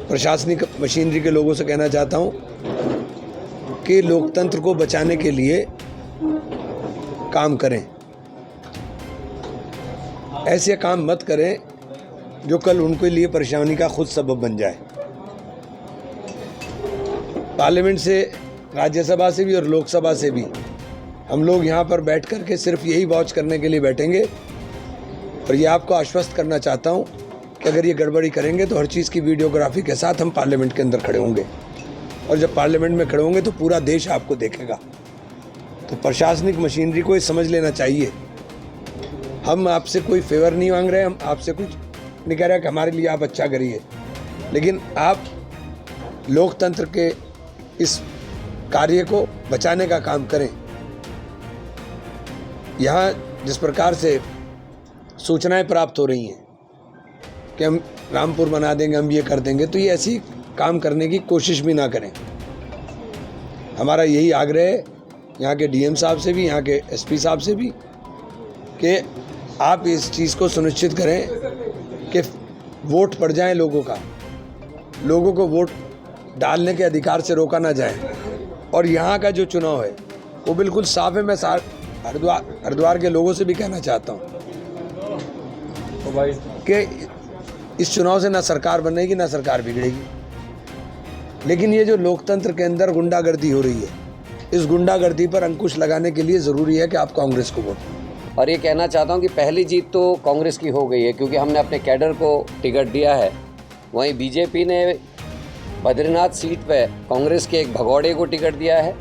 प्रशासनिक मशीनरी के लोगों से कहना चाहता हूं कि लोकतंत्र को बचाने के लिए काम करें। ऐसे काम मत करें जो कल उनके लिए परेशानी का खुद सबब बन जाए। पार्लियामेंट से, राज्यसभा से भी और लोकसभा से भी हम लोग यहाँ पर बैठ कर के सिर्फ यही वॉच करने के लिए बैठेंगे। और ये आपको आश्वस्त करना चाहता हूँ कि अगर ये गड़बड़ी करेंगे तो हर चीज़ की वीडियोग्राफी के साथ हम पार्लियामेंट के अंदर खड़े होंगे, और जब पार्लियामेंट में खड़े होंगे तो पूरा देश आपको देखेगा। तो प्रशासनिक मशीनरी को ये समझ लेना चाहिए, हम आपसे कोई फेवर नहीं मांग रहे, हम आपसे कुछ नहीं कह रहे कि हमारे लिए आप अच्छा करिए, लेकिन आप लोकतंत्र के इस कार्य को बचाने का काम करें। यहाँ जिस प्रकार से सूचनाएं प्राप्त हो रही हैं कि हम रामपुर बना देंगे, हम ये कर देंगे, तो ये ऐसी काम करने की कोशिश भी ना करें। हमारा यही आग्रह है यहाँ के डीएम साहब से भी, यहाँ के एसपी साहब से भी, कि आप इस चीज़ को सुनिश्चित करें कि वोट पड़ जाए लोगों का, लोगों को वोट डालने के अधिकार से रोका ना जाए। और यहाँ का जो चुनाव है वो बिल्कुल साफ है। मैं हरिद्वार के लोगों से भी कहना चाहता हूँ कि इस चुनाव से ना सरकार बनेगी ना सरकार बिगड़ेगी, लेकिन ये जो लोकतंत्र के अंदर गुंडागर्दी हो रही है, इस गुंडागर्दी पर अंकुश लगाने के लिए ज़रूरी है कि आप कांग्रेस को वोट दें। और ये कहना चाहता हूँ कि पहली जीत तो कांग्रेस की हो गई है, क्योंकि हमने अपने कैडर को टिकट दिया है। वहीं बीजेपी ने बद्रीनाथ सीट पे कांग्रेस के एक भगौड़े को टिकट दिया है।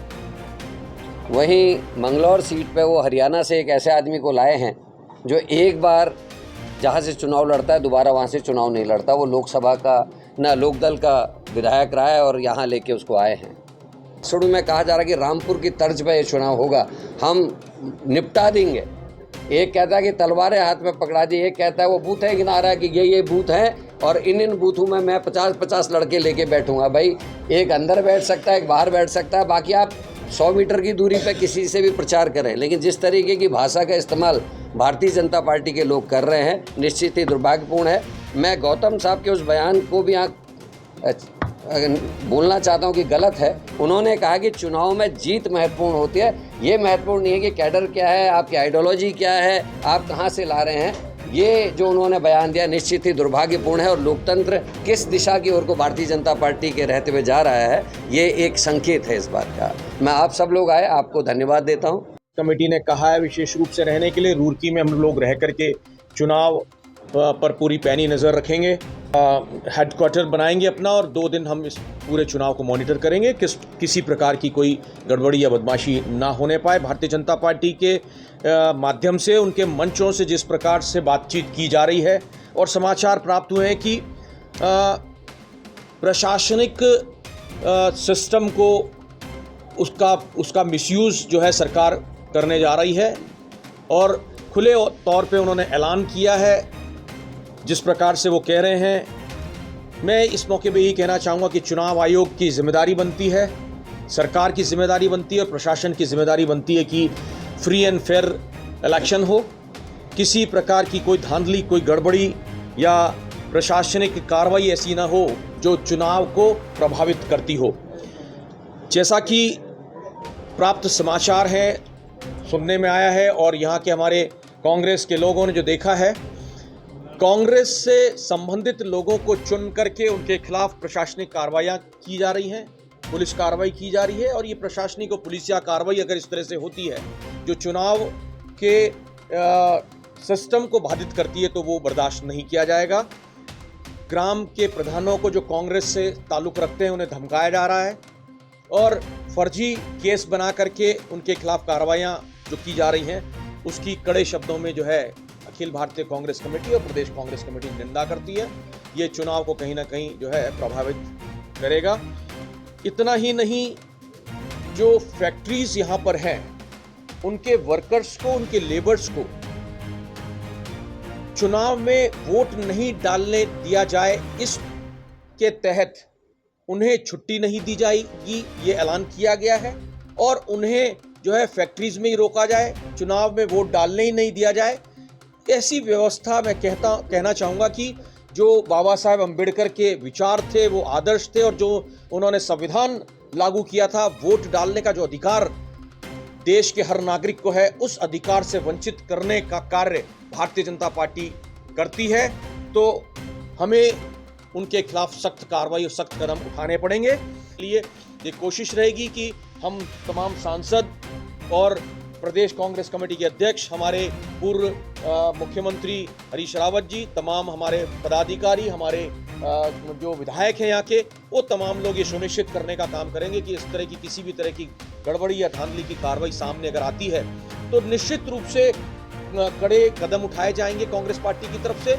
वहीं मंगलौर सीट पे वो हरियाणा से एक ऐसे आदमी को लाए हैं जो एक बार जहाँ से चुनाव लड़ता है दोबारा वहाँ से चुनाव नहीं लड़ता। वो लोकसभा का ना लोकदल का विधायक रहा है और यहाँ लेके उसको आए हैं। शुरू में कहा जा रहा है कि रामपुर की तर्ज पे ये चुनाव होगा, हम निपटा देंगे। एक कहता है कि तलवारें हाथ में पकड़ा दी, एक कहता है वो बूथ गिना रहा है कि ये बूथ हैं और इन बूथों में मैं 50-50 लड़के लेके बैठूंगा। भाई, एक अंदर बैठ सकता है, एक बाहर बैठ सकता है, बाकी आप 100 मीटर की दूरी पे किसी से भी प्रचार करें। लेकिन जिस तरीके की भाषा का इस्तेमाल भारतीय जनता पार्टी के लोग कर रहे हैं, निश्चित ही दुर्भाग्यपूर्ण है। मैं गौतम साहब के उस बयान को भी यहाँ बोलना चाहता हूँ कि गलत है। उन्होंने कहा कि चुनाव में जीत महत्वपूर्ण होती है, ये महत्वपूर्ण नहीं है कि कैडर क्या है, आपकी आइडियोलॉजी क्या है, आप कहाँ से ला रहे हैं। ये जो उन्होंने बयान दिया निश्चित ही दुर्भाग्यपूर्ण है, और लोकतंत्र किस दिशा की ओर को भारतीय जनता पार्टी के रहते हुए जा रहा है, ये एक संकेत है इस बात का। मैं आप सब लोग आए, आपको धन्यवाद देता हूँ। कमेटी ने कहा है विशेष रूप से रहने के लिए रुड़की में हम लोग रह करके चुनाव पर पूरी पैनी नज़र रखेंगे, हेडक्वार्टर बनाएंगे अपना, और 2 दिन हम इस पूरे चुनाव को मॉनिटर करेंगे, किसी प्रकार की कोई गड़बड़ी या बदमाशी ना होने पाए। भारतीय जनता पार्टी के माध्यम से, उनके मंचों से जिस प्रकार से बातचीत की जा रही है और समाचार प्राप्त हुए हैं कि प्रशासनिक सिस्टम को उसका मिसयूज़ जो है सरकार करने जा रही है, और खुले तौर पे उन्होंने ऐलान किया है जिस प्रकार से वो कह रहे हैं। मैं इस मौके पे यही कहना चाहूँगा कि चुनाव आयोग की जिम्मेदारी बनती है, सरकार की जिम्मेदारी बनती है और प्रशासन की जिम्मेदारी बनती है कि फ्री एंड फेयर इलेक्शन हो, किसी प्रकार की कोई धांधली, कोई गड़बड़ी या प्रशासनिक कार्रवाई ऐसी ना हो जो चुनाव को प्रभावित करती हो। जैसा कि प्राप्त समाचार है, सुनने में आया है, और यहाँ के हमारे कांग्रेस के लोगों ने जो देखा है, कांग्रेस से संबंधित लोगों को चुन करके उनके खिलाफ प्रशासनिक कार्रवाइयाँ की जा रही हैं, पुलिस कार्रवाई की जा रही है। और ये प्रशासनिक और पुलिसिया कार्रवाई अगर इस तरह से होती है जो चुनाव के सिस्टम को बाधित करती है तो वो बर्दाश्त नहीं किया जाएगा। ग्राम के प्रधानों को जो कांग्रेस से ताल्लुक़ रखते हैं उन्हें धमकाया जा रहा है, और फर्जी केस बना करके उनके खिलाफ कार्रवाइयाँ जो की जा रही हैं उसकी कड़े शब्दों में जो है अखिल भारतीय कांग्रेस कमेटी और प्रदेश कांग्रेस कमेटी निंदा करती है। ये चुनाव को कहीं ना कहीं जो है प्रभावित करेगा। इतना ही नहीं, जो फैक्ट्रीज यहाँ पर हैं उनके वर्कर्स को, उनके लेबर्स को चुनाव में वोट नहीं डालने दिया जाए, इसके तहत उन्हें छुट्टी नहीं दी जाएगी, ये ऐलान किया गया है। और उन्हें जो है फैक्ट्रीज में ही रोका जाए, चुनाव में वोट डालने ही नहीं दिया जाए। ऐसी व्यवस्था मैं कहना चाहूँगा कि जो बाबा साहेब अम्बेडकर के विचार थे, वो आदर्श थे, और जो उन्होंने संविधान लागू किया था, वोट डालने का जो अधिकार देश के हर नागरिक को है, उस अधिकार से वंचित करने का कार्य भारतीय जनता पार्टी करती है। तो हमें उनके खिलाफ सख्त कार्रवाई और सख्त कदम उठाने पड़ेंगे। इसलिए ये कोशिश रहेगी कि हम तमाम सांसद और प्रदेश कांग्रेस कमेटी के अध्यक्ष, हमारे पूर्व मुख्यमंत्री हरीश रावत जी, तमाम हमारे पदाधिकारी, हमारे जो विधायक हैं यहाँ के, वो तमाम लोग ये सुनिश्चित करने का काम करेंगे कि इस तरह की किसी भी तरह की गड़बड़ी या धांधली की कार्रवाई सामने अगर आती है तो निश्चित रूप से कड़े कदम उठाए जाएंगे कांग्रेस पार्टी की तरफ से।